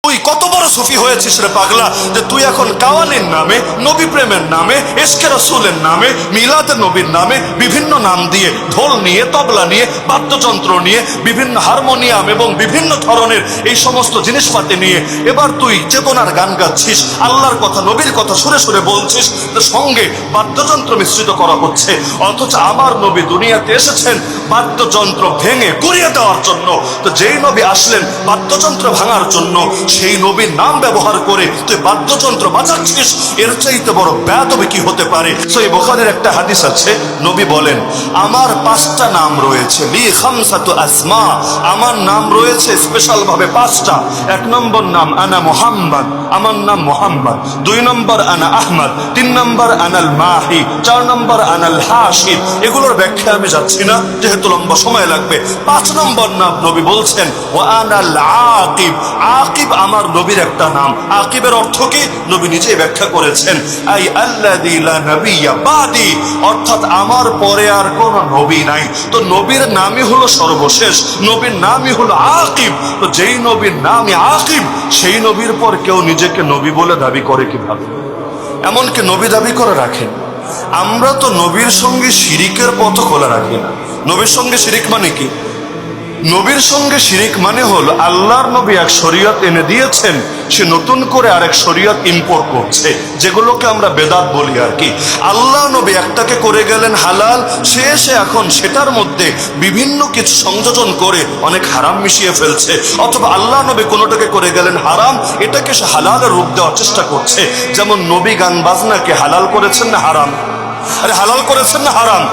তুই কত বড় সুফি হয়েছিস রে পাগলা, যে তুই এখন কাওয়ালির নামে, নবী প্রেমের নামে, ইশকে রাসূলের নামে, মিলাদে নবীর নামে বিভিন্ন নাম দিয়ে, ঢোল নিয়ে, তবলা নিয়ে, বাদ্যযন্ত্র নিয়ে, বিভিন্ন হারমোনিয়াম এবং বিভিন্ন ধরনের এই সমস্ত জিনিসপাতি নিয়ে এবার তুই চেতনার গান গাচ্ছিস, আল্লাহর কথা নবীর কথা সুরে সুরে বলছিস, তো সঙ্গে বাদ্যযন্ত্র মিশ্রিত করা হচ্ছে। অথচ আমার নবী দুনিয়াতে এসেছেন বাদ্যযন্ত্র ভেঙে গুড়িয়ে দেওয়ার জন্য। তো যেই নবী আসলেন বাদ্যযন্ত্র ভাঙার জন্য, সেই নবীর নাম ব্যবহার করে তুই বাদ্যযন্ত্র বাজাচ্ছিস, এর চাইতে বড় বেয়াদবি কি হতে পারে? সহিহ বুখারীর একটা হাদিস আছে, নবী বলেন আমার 5টা নাম রয়েছে, লি খামসাতু আসমা, আমার নাম রয়েছে স্পেশাল ভাবে 5টা। 1 নম্বর নাম আনা মুহাম্মদ, আমার নাম মুহাম্মদ। 2 নম্বর আনা আহমদ, 3 নম্বর আনাল মাহি, 4 নম্বর আনাল হাশিম। এগুলোর ব্যাখ্যা আমি যাচ্ছি না, যেহেতু লম্বা সময় লাগবে। 5 নম্বর নাম নবী বলছেন ওয়া আনাল আকিব, আকিব আমার নবীর একটা নাম। আকিবের অর্থ কি নবী নিজেই ব্যাখ্যা করেছেন, আই আল্লাযী লা নাবিয়্যা বাদি, অর্থাৎ আমার পরে আর কোন নবী নাই। তো নবীর নামই হলো সর্বশেষ, নবীর নামই হলো আকিব। তো যেই নবীর নামই আকিব, সেই নবীর পর কেউ নিজেকে নবী বলে দাবি করে কিভাবে? এমনকি নবী দাবি করে রাখেন। আমরা তো নবীর সঙ্গে শিরিকের পথ খোলা রাখি না। নবীর সঙ্গে শিরিক মানে কি? নবীর সঙ্গে শিরিক মানে হল আল্লাহর নবী এক শরীয়ত এনে দিয়েছেন, সে নতুন করে আরেক শরীয়ত ইম্পোর্ট করছে, যেগুলোকে আমরা বেদাত বলি আর কি। আল্লাহ নবী একটাকে করে গেলেন হালাল, সে এসে এখন সেটার মধ্যে বিভিন্ন কিছু সংযোজন করে অনেক হারাম মিশিয়ে ফেলছে। অথবা আল্লাহ নবী কোনোটাকে করে গেলেন হারাম, এটাকে সে হালালের রূপ দেওয়ার চেষ্টা করছে। যেমন নবী গান বাজনাকে হালাল করেছেন না হারাম? আরে হালাল করেছেন না হারাম?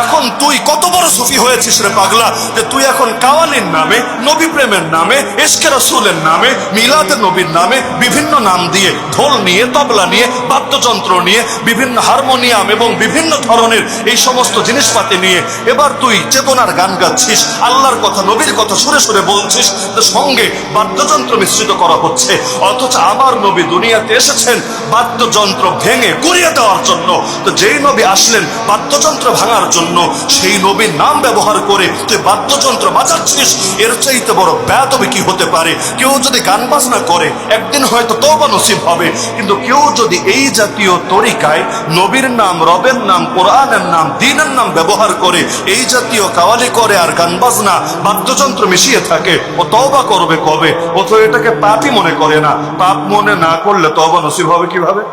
এখন তুই কত বড় সুফি হয়েছিস রে পাগলা, যে তুই এখন কাওয়ালির নামে, নবী প্রেমের নামে, ইশকে রাসূলের নামে, মিলাদে নবীর নামে বিভিন্ন নাম দিয়ে, ঢোল নিয়ে, তবলা নিয়ে, বাদ্যযন্ত্র নিয়ে, বিভিন্ন হারমোনিয়াম এবং বিভিন্ন ধরনের এই সমস্ত জিনিসপাতি নিয়ে এবার তুই চেতনার গান গাচ্ছিস, আল্লাহর কথা নবীর কথা সুরে সুরে বলছিস, তো সঙ্গে বাদ্যযন্ত্র মিশ্রিত করা হচ্ছে। অথচ আমার নবী দুনিয়াতে এসেছেন বাদ্যযন্ত্র ভেঙে গুড়িয়ে দেওয়ার জন্য। তো যেই নবী আসলেন বাদ্যযন্ত্র ভাঙার জন্য, সেই নবীর নাম ব্যবহার করে তুই বাদ্যযন্ত্র বাজাচ্ছিস, এর চাইতে বড় বেয়াদবি কি হতে পারে? কেউ যদি গান বাজনা করে একদিন হয়তো তওবা নসিব হবে, কিন্তু কেউ যদি এই জাতীয় তরিকায় নবীর নাম, রবের নাম, কোরআনের নাম, দ্বীনের নাম ব্যবহার করে এই জাতীয় কাওয়ালি করে আর গান বাজনা বাদ্যযন্ত্র মিশিয়ে থাকে, ও তওবা করবে কবে? ও তো এটাকে পাপই মনে করে না। পাপ মনে না করলে তওবা নসিব হবে কিভাবে?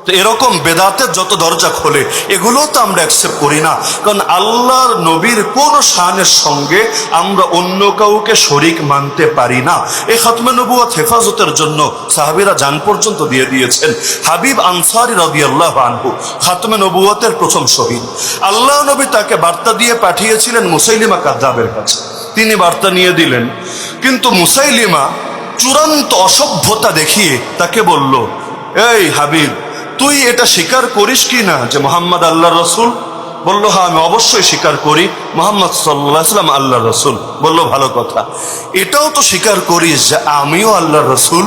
তো এরকম বেদাতের যত দরজা খোলে, এগুলো তো আমরা অ্যাকসেপ্ট করি না। কারণ আল্লাহর নবীর কোন শানের সঙ্গে আমরা অন্য কাউকে শরীক মানতে পারি না। এই খাতমে নবুয়ত হেফাজতের জন্য সাহাবীরা জান পর্যন্ত দিয়ে দিয়েছেন। হাবিব আনসারী রাদিয়াল্লাহু আনহু খাতমে নবুয়তের প্রথম শহীদ। আল্লাহ নবী তাকে বার্তা দিয়ে পাঠিয়েছিলেন মুসাইলিমা কাযযাবের কাছে, তিনি বার্তা নিয়ে দিলেন। কিন্তু মুসাইলিমা চূড়ান্ত অসভ্যতা দেখিয়ে তাকে বলল, এই হাবিব, তুই এটা স্বীকার করিস কি না যে মুহাম্মদ আল্লাহর রাসূল? বলল, হ্যাঁ আমি অবশ্যই স্বীকার করি, মুহাম্মদ সাল্লাল্লাহু আলাইহি ওয়াসাল্লাম আল্লাহর রাসূল। বলল, ভালো কথা, এটাও তো স্বীকার করিস যে আমিও আল্লাহর রাসূল?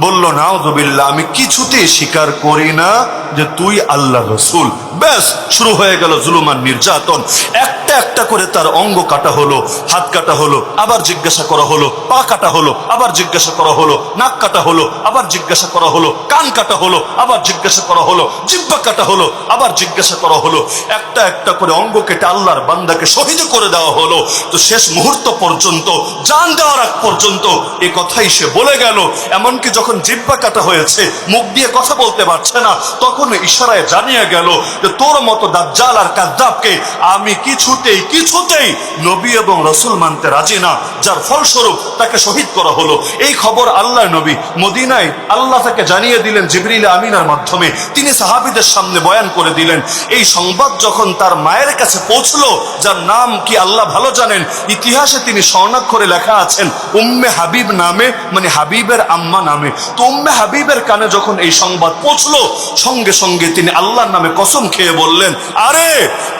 বলল, নাউযুবিল্লাহ, আমি কিছুতেই স্বীকার করি না যে তুই আল্লাহর রাসূল। ব্যাস শুরু হয়ে গেল জুলুম আর নির্যাতন। একটা একটা করে তার অঙ্গ কাটা হলো, হাত কাটা হলো, আবার জিজ্ঞাসা করা হলো, পা কাটা হলো, আবার জিজ্ঞাসা করা হলো, নাক কাটা হলো, আবার জিজ্ঞাসা করা হলো, কান কাটা হলো, আবার জিজ্ঞাসা করা হলো, জিহ্বা কাটা হলো, আবার জিজ্ঞাসা করা হলো। একটা একটা করে অঙ্গ কেটে আল্লাহর বান্দাকে শহীদ করে দেওয়া হলো। তো শেষ মুহূর্ত পর্যন্ত, জান দেওয়ার আগ পর্যন্ত এই কথাই সে বলে গেল। এমনকি যখন জিহ্বা কাটা হয়েছে, মুখ দিয়ে কথা বলতে পারছে না, তখন ইশারায় জানিয়ে গেল যে তোর মতো দাজ্জাল আর কাযযাবকে আমি কিছুতেই কিছুতেই নবী এবং রাসূল মানতে রাজি না, যার ফলস্বরূপ তাকে শহীদ করা হলো। এই খবর আল্লাহর নবী মদিনায় আল্লাহ তাকে জানিয়ে দিলেন জিবরিল আমিনার মাধ্যমে, তিনি সাহাবীদের সামনে বয়ান করে দিলেন। এই সংবাদ যখন তার মায়ের কাছে পৌঁছলো, যার নাম কি আল্লাহ ভালো জানেন, ইতিহাসে তিনি স্বর্ণাক্ষরে লেখা আছেন উম্মে হাবিব নামে, মানে হাবিবের আম্মা নামে। তো উম্মে হাবিবের কানে যখন এই সংবাদ পৌঁছলো, সঙ্গে সঙ্গে তিনি আল্লাহর নামে কসম খেয়ে বললেন, আরে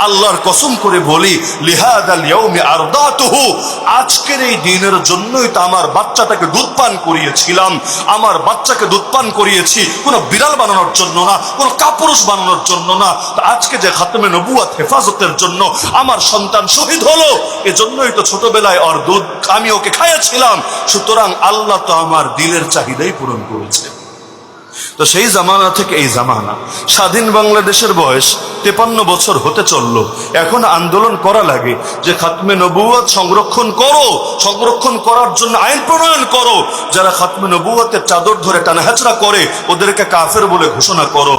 আল্লাহর কসম করে বলি, লিহাদাল ইয়াউমি আরদাতুহু, আজকের এই দিনের জন্যই তো আমার বাচ্চাটাকে দুধ পান করিয়েছিলাম। আমার বাচ্চাকে দুধ পান করিয়েছি কোনো বিড়াল বানানোর জন্য না, কোনো কাপুরুষ বানানোর জন্য না। আজকে যে খাতমে নবুয়ত হেফাজতের জন্য আমার সন্তান শহীদ হলো, এজন্যই তো ছোটবেলায় ওর দুধ আমি ওকে খাইয়েছিলাম। সুতরাং আল্লাহ তো আমার দিলের চাহিদাই পূরণ করেছে। তো সেই জামানা থেকে এই জামানা, স্বাধীন বাংলাদেশের বয়স 53 বছর হতে চললো। এখন আন্দোলন করা লাগে যে খাতমে নবুয়ত সংরক্ষণ করো, সংরক্ষণ করার জন্য আইন প্রণয়ন করো। যারা খাতমে নবুয়তের চাদর ধরে টানা হেঁচড়া করে ওদেরকে কাফের বলে ঘোষণা করো।